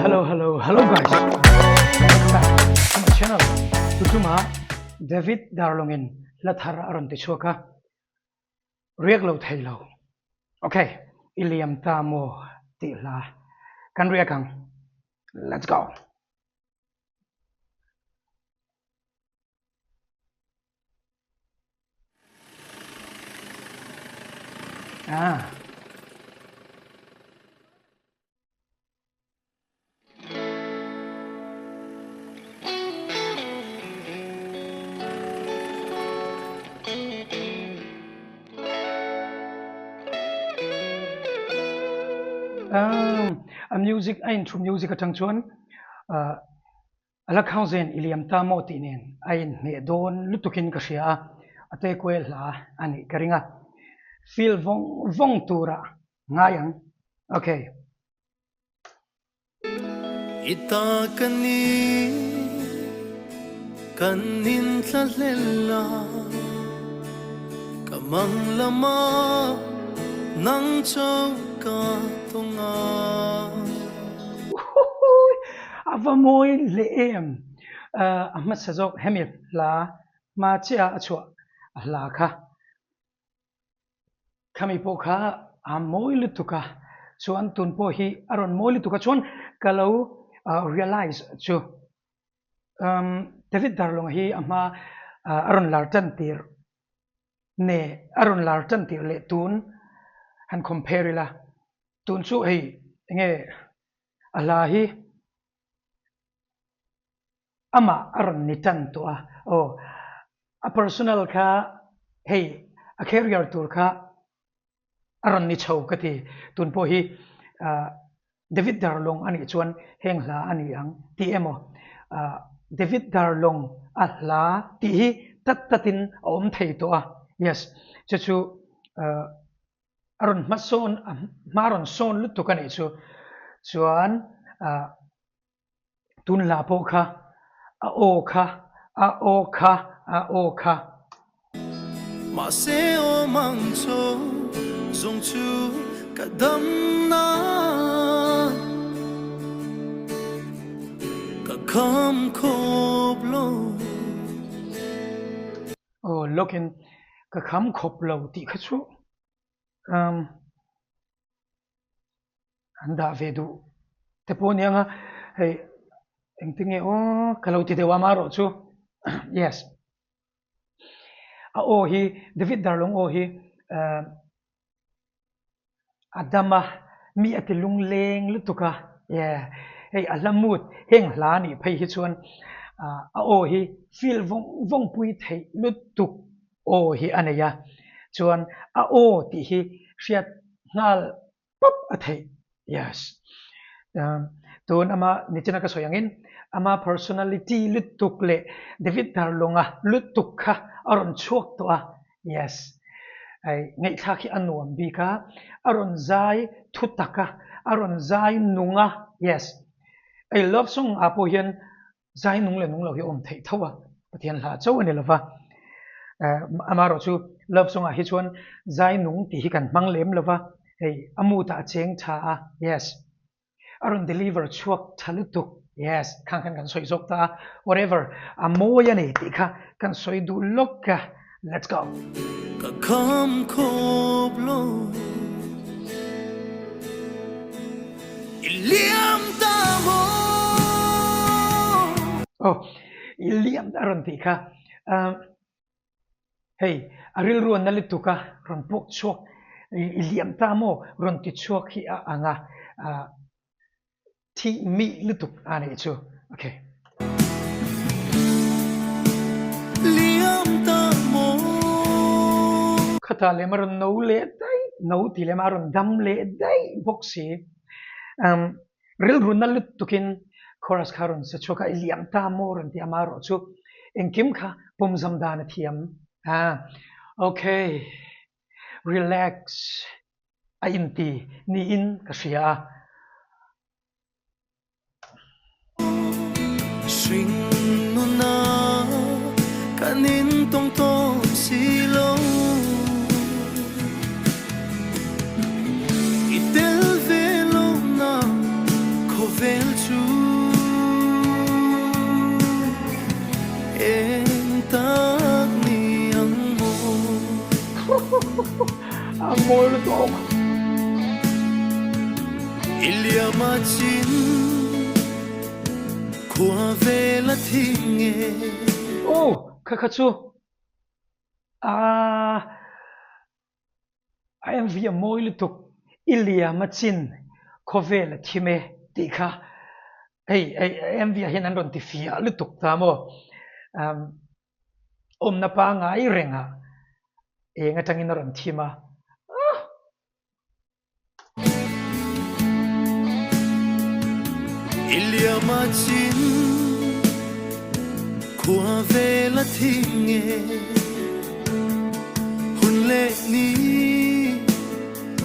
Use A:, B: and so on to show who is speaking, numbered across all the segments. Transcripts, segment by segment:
A: Hello guys. Welcome back to my channel. Tutuma David Darlongin Lathara Aron Tichoka Rieglo Tailo. Okay, Iliam Tamo Tila. Kan Riakang. Let's go. A music ain through music atang chuan alak hausen iliam tamo tinen ain me don lutukin ka sia ate kwel la ani karinga feel vong tura ngayang okay
B: ita kanin tlalela kamang lama nang chauka tunga
A: avamoy leem ahmat sajok hemil la ma chia achwa la kha kami po kha amoy lutuka chuan tun po hi aron moy lutuka chuan kalau realize chu David Darlong hi ama aron lartan tir ne aron lartan tir le tun han compare la tun chu hi nge alahi ama aron nitan to a personal kha hey a career tour kha aron ni chau kati tun po hi David Darlong ani chuan hengla ani ang TMO David Darlong ala ti hi tatin om thei to yes chu aron maron son lutukan chu chuan tun la po kha a o kha
B: ma se o mang cho zong chu kadam na ka kham khop lo
A: lokin ka kham khop lo ti kha chu anda vedu te ponianga hey engtinge kalau ti dewa maro chu yes hi David Darlong hi adama mi atilung leng lutuka yeah hey alamut heng hlani phei hi chuan hi feel vong pui thei lutuk hi anaya chuan ti hi hriat ngal pop athei yes tun ama nichina ka soyangin ama personality lutuk le David Darlonga lutuk kha aron chuak to yes ai ngai kha khi anuam bi ka aron zai thutaka aron zai nunga yes ai love song apo hian zai nung le nung lo hi om thei thowa pathian la chau ani lova amaro chu love song hi chuan zai nung ti hi kan manglem lova hey amuta cheng tha yes aron deliver chuak thalutuk yes kan soi jok ta whatever amoya ne ti kha kan soi du lokka let's go
B: ka kham khop lo iliam tamo
A: iliam aron ti kha hey aril ruan nalituka ron pok chuak iliam tamo ron ti chuak hi anga thi mi lutuk ani chu okay
B: liam tamo
A: khata le maron no le dai no ti le maron dam le dai boxi ril runal lutukin chorus kharon se choka iliam tamo ron ti amaro chu engkim kha pomzam dan thiam okay relax ainti ni in kasia
B: swing no na kanin tong silo itel velo na vel chu em tak ni ang mo
A: ang môi lu tuk
B: ilia ma chin kwa vel a thinge
A: oh kha chu em via môi lu tuk ilia machin khovel thime ti kha em via hian an ron ti fia lu tuk ta mo na pa ngai renga nga tangin ron thima
B: ilia ma chin kwa vel a thinge hun le ni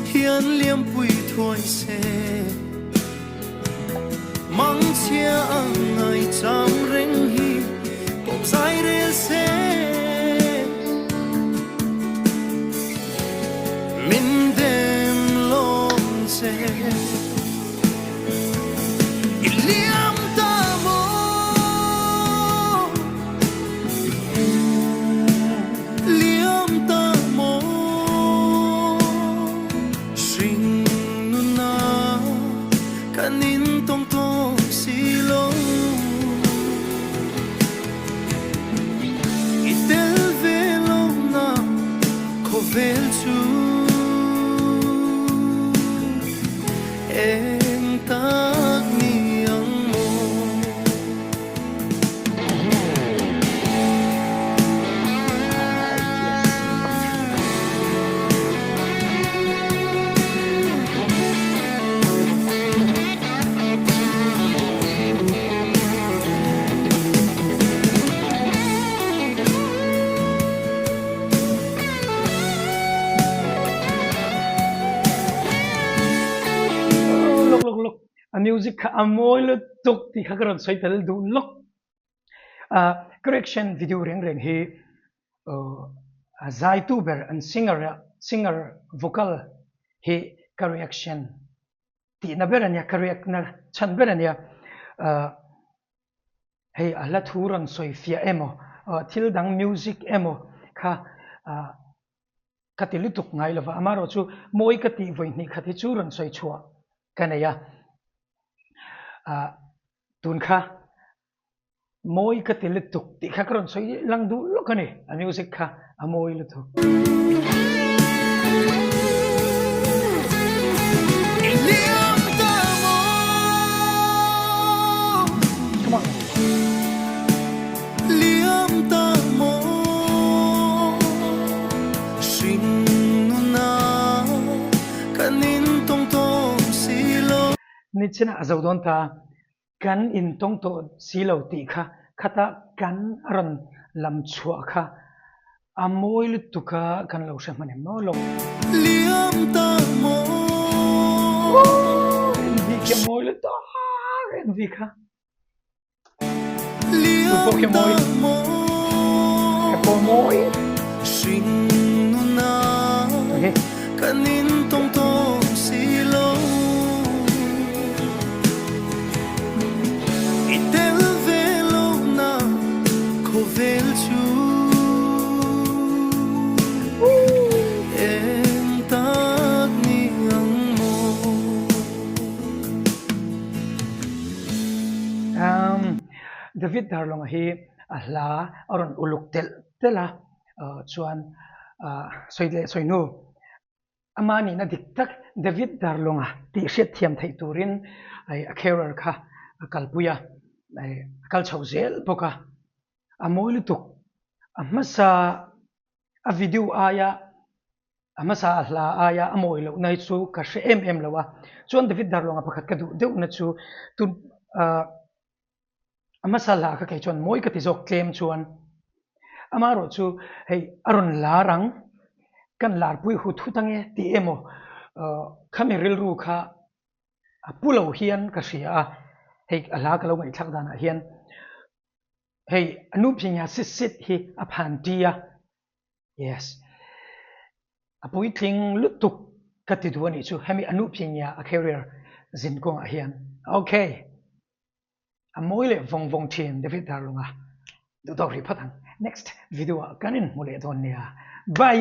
B: hian liam pui thoi se mang chia angai cham reng hi pop sai re se min dem long se iliam ta mo liam ta mo sing nu na kanin tong tong silo itel velo na kovel chu em tak ni ang mo
A: look a music a môi lu tuk ti kha ron soi tel du look correction video reng hi zai tuber and singer vocal hi correction ti na berania correct na chan berania hey ala thuran soi fia emo thil dang music emo kha kati lutuk ngai lova amaro chu moi kati voi ni khati chu ron soi chua kanaya tun kha moi kati lutuk ti kha ron soi lang du lokane a music kha a moi lutuk
B: iliam ta mo
A: come on
B: liam ta mo sing nu na kanin tong tong silo
A: ni china azodon ta kan in tong to silo ti kha khata kan ron lam chua kha a moi lutuka kan lo sha manem no lo
B: liam ta mo
A: vi ke moi luta vi kha
B: liam ta mo
A: ke po moi
B: sing nu na
A: okay
B: kanin tong tong silo itel velo na kovel chu em tak ni ang mo
A: David darlong hi ahla aron uluk tela chuan soinu amani na diktak David darlonga ti hriat thiam thei turin ai akherar kha akalpuya ai akal chhozel poka amoi lutuk amasa a video aya amasa ahla aya amoi lo nai chu ka hre em lawa chuan David darlonga pakhat ka du deuh na chu tun amasa la ka kai chuan moi ka ti jok tlem chuan amaro chu hei aron larang kan lar pui hu thu tange ti emo khamiril ru kha pulo hian ka ria hei ala ka lo ngai thak dana hian hei anu phinya sit hi a phan tia yes apui thing lutuk ka ti du ani chu hemi anu phinya a career zin ko a hian okay a moi le vong thim de fit dar lunga du to ri phatang next video kanin mole thon nia bye